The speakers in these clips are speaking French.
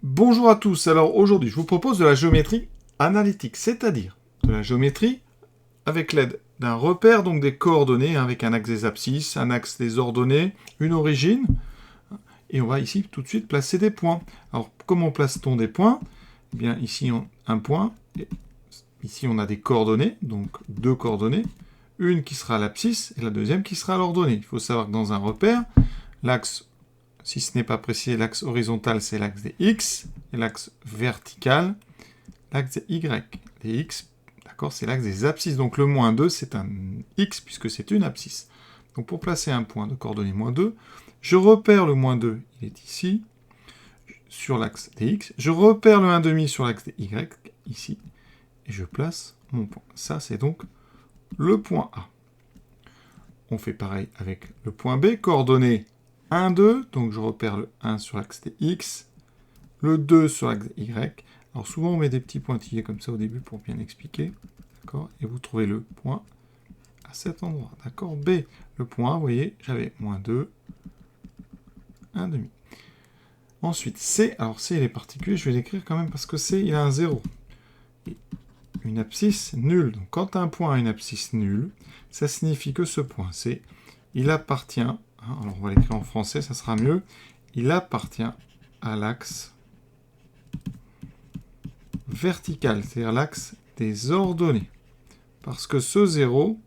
Bonjour à tous, alors aujourd'hui je vous propose de la géométrie analytique, c'est-à-dire de la géométrie avec l'aide d'un repère, donc des coordonnées, avec un axe des abscisses, un axe des ordonnées, une origine, et on va ici tout de suite placer des points. Alors comment place-t-on des points? Eh bien ici un point, et ici on a des coordonnées, donc deux coordonnées, une qui sera l'abscisse et la deuxième qui sera l'ordonnée. Il faut savoir que dans un repère, l'axe, si ce n'est pas précisé, l'axe horizontal, c'est l'axe des X, et l'axe vertical, l'axe des Y. Les X, d'accord, c'est l'axe des abscisses. Donc le moins 2, c'est un X, puisque c'est une abscisse. Donc pour placer un point de coordonnée moins 2, je repère le moins 2, il est ici, sur l'axe des X. Je repère le 1,5 sur l'axe des Y, ici, et je place mon point. Ça, c'est donc le point A. On fait pareil avec le point B, coordonnées 1, 2, donc je repère le 1 sur l'axe des X, le 2 sur l'axe des Y. Alors souvent on met des petits pointillés comme ça au début pour bien expliquer, d'accord? Et vous trouvez le point à cet endroit, d'accord? B, le point, vous voyez, j'avais moins 2, 1,5. Ensuite, C, alors C il est particulier, je vais l'écrire quand même parce que C il a un 0. Et une abscisse nulle. Donc quand un point a une abscisse nulle, ça signifie que ce point C, il appartient, alors on va l'écrire en français, ça sera mieux, il appartient à l'axe vertical, c'est-à-dire l'axe des ordonnées. Parce que ce 0,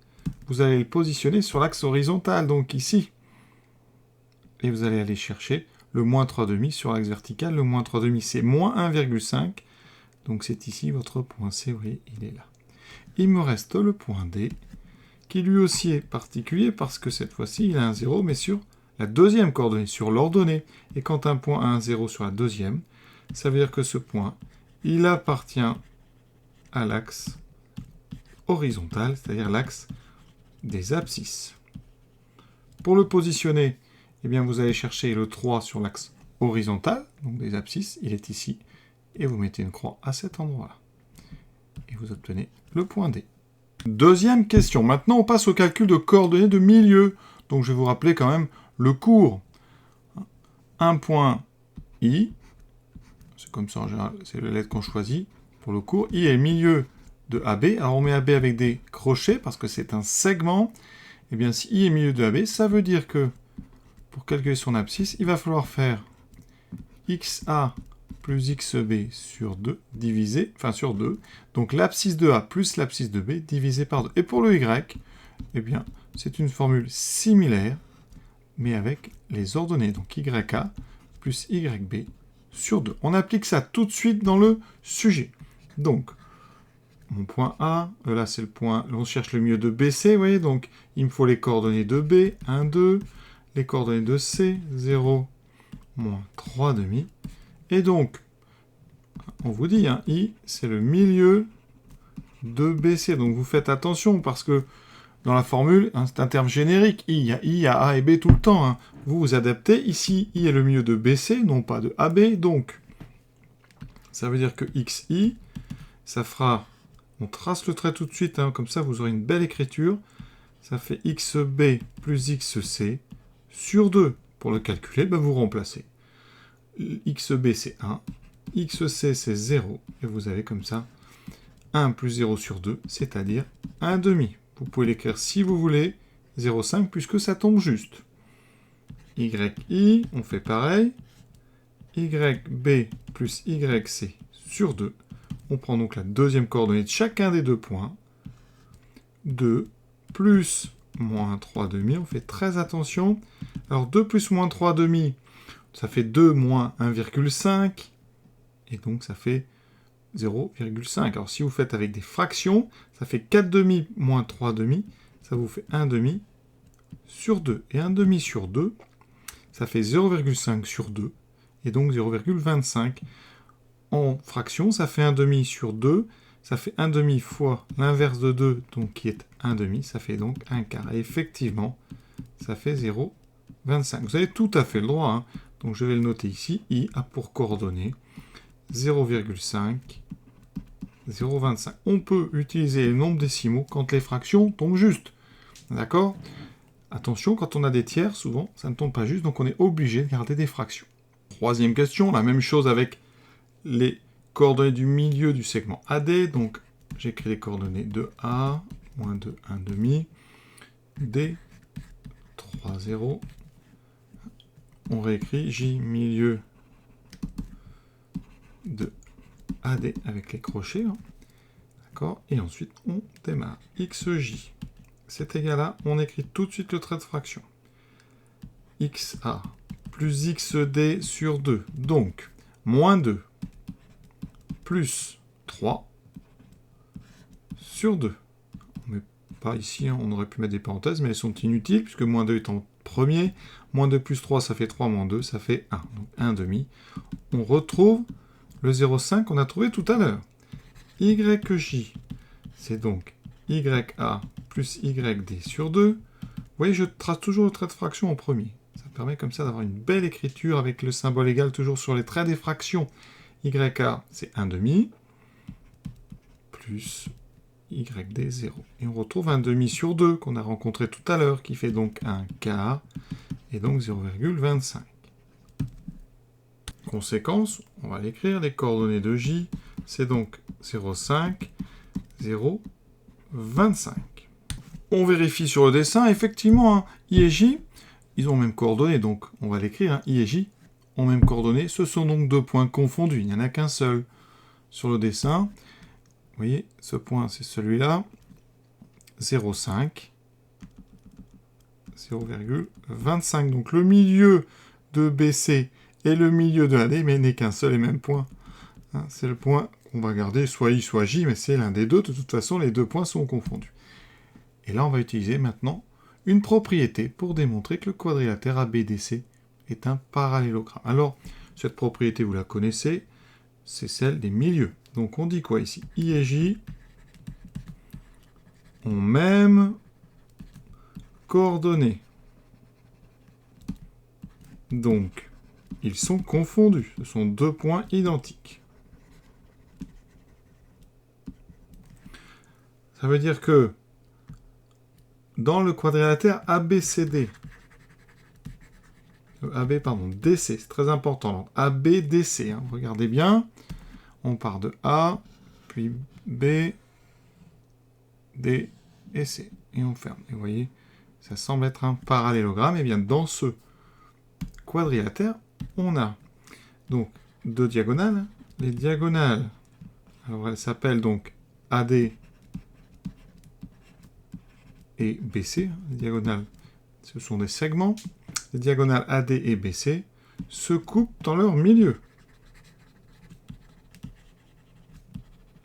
vous allez le positionner sur l'axe horizontal, donc ici. Et vous allez aller chercher le moins 3,5 sur l'axe vertical. Le moins 3,5, c'est moins 1,5. Donc c'est ici votre point C, vous voyez, il est là. Il me reste le point D, qui lui aussi est particulier, parce que cette fois-ci, il a un 0, mais sur la deuxième coordonnée, sur l'ordonnée. Et quand un point a un 0 sur la deuxième, ça veut dire que ce point, il appartient à l'axe horizontal, c'est-à-dire l'axe des abscisses. Pour le positionner, eh bien vous allez chercher le 3 sur l'axe horizontal, donc des abscisses, il est ici, et vous mettez une croix à cet endroit-là. Et vous obtenez le point D. Deuxième question, maintenant on passe au calcul de coordonnées de milieu. Donc je vais vous rappeler quand même le cours. Un point I, c'est comme ça en général, c'est la lettre qu'on choisit pour le cours. I est le milieu de AB. Alors on met AB avec des crochets parce que c'est un segment. Et bien si I est milieu de AB, ça veut dire que pour calculer son abscisse, il va falloir faire XA plus XB sur 2 divisé, enfin sur 2. Donc l'abscisse de A plus l'abscisse de B divisé par 2. Et pour le Y, eh bien c'est une formule similaire, mais avec les ordonnées. Donc YA plus YB sur 2. On applique ça tout de suite dans le sujet. Donc, mon point A, là c'est le point, on cherche le milieu de BC, vous voyez, donc il me faut les coordonnées de B, 1, 2, les coordonnées de C, 0, moins 3,5. Et donc, on vous dit, hein, I, c'est le milieu de BC. Donc vous faites attention parce que dans la formule, hein, c'est un terme générique. I, il y a A et B tout le temps. Hein. Vous vous adaptez. Ici, I est le milieu de BC, non pas de AB. Donc, ça veut dire que XI, ça fera... On trace le trait tout de suite, hein, comme ça vous aurez une belle écriture. Ça fait XB plus XC sur 2. Pour le calculer, ben vous remplacez. XB c'est 1, XC c'est 0, et vous avez comme ça 1 plus 0 sur 2, c'est-à-dire 1,5. Vous pouvez l'écrire si vous voulez, 0,5, puisque ça tombe juste. YI, on fait pareil. YB plus YC sur 2. On prend donc la deuxième coordonnée de chacun des deux points. 2 plus moins 3,5. On fait très attention. Alors 2 plus moins 3,5, ça fait 2 moins 1,5. Et donc ça fait 0,5. Alors si vous faites avec des fractions, ça fait 4,5 moins 3,5. Ça vous fait 1,5 sur 2. Et 1,5 sur 2, ça fait 0,5 sur 2. Et donc 0,25. En fraction, ça fait 1,5 sur 2. Ça fait 1,5 fois l'inverse de 2, donc qui est 1,5. Ça fait donc 1 quart. Et effectivement, ça fait 0,25. Vous avez tout à fait le droit. Hein. Donc je vais le noter ici. I a pour coordonnées 0,5, 0,25. On peut utiliser les nombres décimaux quand les fractions tombent juste. D'accord? Attention, quand on a des tiers, souvent, ça ne tombe pas juste, donc on est obligé de garder des fractions. Troisième question, la même chose avec les coordonnées du milieu du segment AD, donc j'écris les coordonnées de A, moins 2, 1 demi, D, 3, 0. On réécrit J, milieu de AD avec les crochets. Hein. D'accord. Et ensuite, on démarre. XJ, c'est égal à, on écrit tout de suite le trait de fraction. XA plus XD sur 2. Donc, moins 2 plus 3 sur 2. On ne met pas ici, hein, on aurait pu mettre des parenthèses, mais elles sont inutiles, puisque moins 2 est en premier. Moins 2 plus 3, ça fait 3, moins 2, ça fait 1. Donc 1 demi. On retrouve le 0,5 qu'on a trouvé tout à l'heure. YJ, c'est donc YA plus YD sur 2. Vous voyez, je trace toujours le trait de fraction en premier. Ça permet comme ça d'avoir une belle écriture avec le symbole égal toujours sur les traits des fractions. YA, c'est 1 demi, plus YD 0. Et on retrouve 1 demi sur 2 qu'on a rencontré tout à l'heure, qui fait donc un quart, et donc 0,25. Conséquence, on va l'écrire, les coordonnées de J, c'est donc 0,5, 0, 25. On vérifie sur le dessin, effectivement, hein, I et J, ils ont même coordonnées, donc on va l'écrire, hein, I et J ont même coordonnées, ce sont donc deux points confondus, il n'y en a qu'un seul sur le dessin. Vous voyez, ce point, c'est celui-là, 0,5, 0,25. Donc le milieu de BC et le milieu de AD, mais n'est qu'un seul et même point. Hein, c'est le point qu'on va garder, soit I, soit J, mais c'est l'un des deux. De toute façon, les deux points sont confondus. Et là, on va utiliser maintenant une propriété pour démontrer que le quadrilatère ABDC est un parallélogramme. Alors, cette propriété, vous la connaissez, c'est celle des milieux. Donc on dit quoi ici? I et J ont même coordonnées. Donc, ils sont confondus. Ce sont deux points identiques. Ça veut dire que dans le quadrilatère ABCD, DC, c'est très important. ABDC, hein, regardez bien. On part de A, puis B, D et C. Et on ferme. Et vous voyez, ça semble être un parallélogramme. Et bien, dans ce quadrilatère, on a donc deux diagonales. Les diagonales, alors elles s'appellent donc AD et BC. Les diagonales, ce sont des segments. Les diagonales AD et BC se coupent dans leur milieu.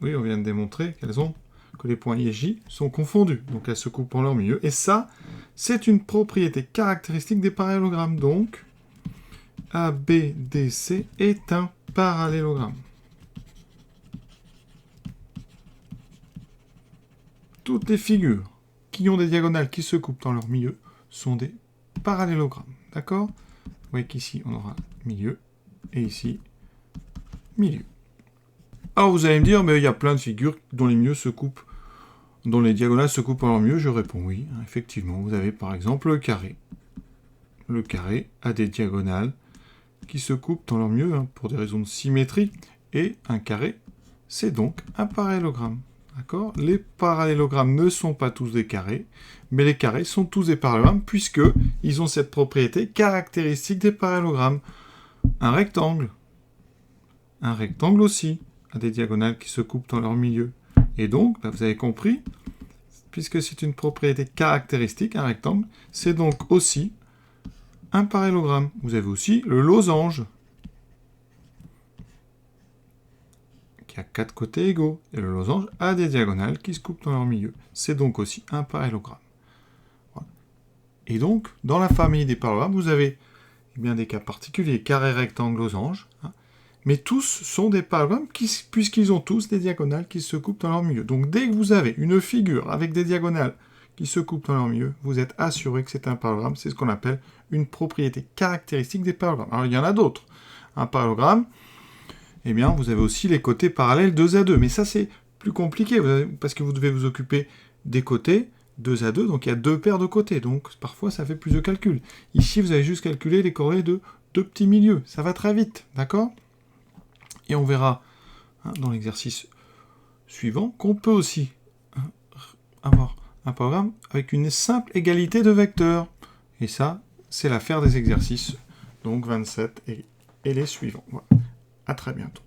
Oui, on vient de démontrer que les points I et J sont confondus. Donc elles se coupent en leur milieu. Et ça, c'est une propriété caractéristique des parallélogrammes. Donc, ABDC est un parallélogramme. Toutes les figures qui ont des diagonales qui se coupent dans leur milieu sont des parallélogrammes. D'accord? Vous voyez qu'ici, on aura milieu, et ici, milieu. Alors vous allez me dire, mais il y a plein de figures dont les milieux se coupent, dont les diagonales se coupent en leur milieu. Je réponds oui, effectivement. Vous avez par exemple le carré. Le carré a des diagonales qui se coupent dans leur milieu, hein, pour des raisons de symétrie. Et un carré, c'est donc un parallélogramme. D'accord? Les parallélogrammes ne sont pas tous des carrés, mais les carrés sont tous des parallélogrammes, puisqu'ils ont cette propriété caractéristique des parallélogrammes. Un rectangle aussi, a des diagonales qui se coupent dans leur milieu. Et donc, là, vous avez compris, puisque c'est une propriété caractéristique, un rectangle, c'est donc aussi un parallélogramme. Vous avez aussi le losange, qui a 4 côtés égaux. Et le losange a des diagonales qui se coupent dans leur milieu. C'est donc aussi un parallélogramme. Voilà. Et donc, dans la famille des parallélogrammes, vous avez bien des cas particuliers, carré, rectangle, losange, hein. Mais tous sont des parallélogrammes puisqu'ils ont tous des diagonales qui se coupent dans leur milieu. Donc dès que vous avez une figure avec des diagonales qui se coupent dans leur milieu, vous êtes assuré que c'est un parallélogramme. C'est ce qu'on appelle une propriété caractéristique des parallélogrammes. Alors il y en a d'autres. Un parallélogramme, eh bien vous avez aussi les côtés parallèles 2 à 2. Mais ça c'est plus compliqué parce que vous devez vous occuper des côtés 2 à 2. Donc il y a deux paires de côtés. Donc parfois ça fait plus de calculs. Ici vous avez juste calculé les coordonnées de deux petits milieux. Ça va très vite, d'accord ? Et on verra dans l'exercice suivant qu'on peut aussi avoir un programme avec une simple égalité de vecteurs. Et ça, c'est l'affaire des exercices, donc 27 et les suivants. Voilà. À très bientôt.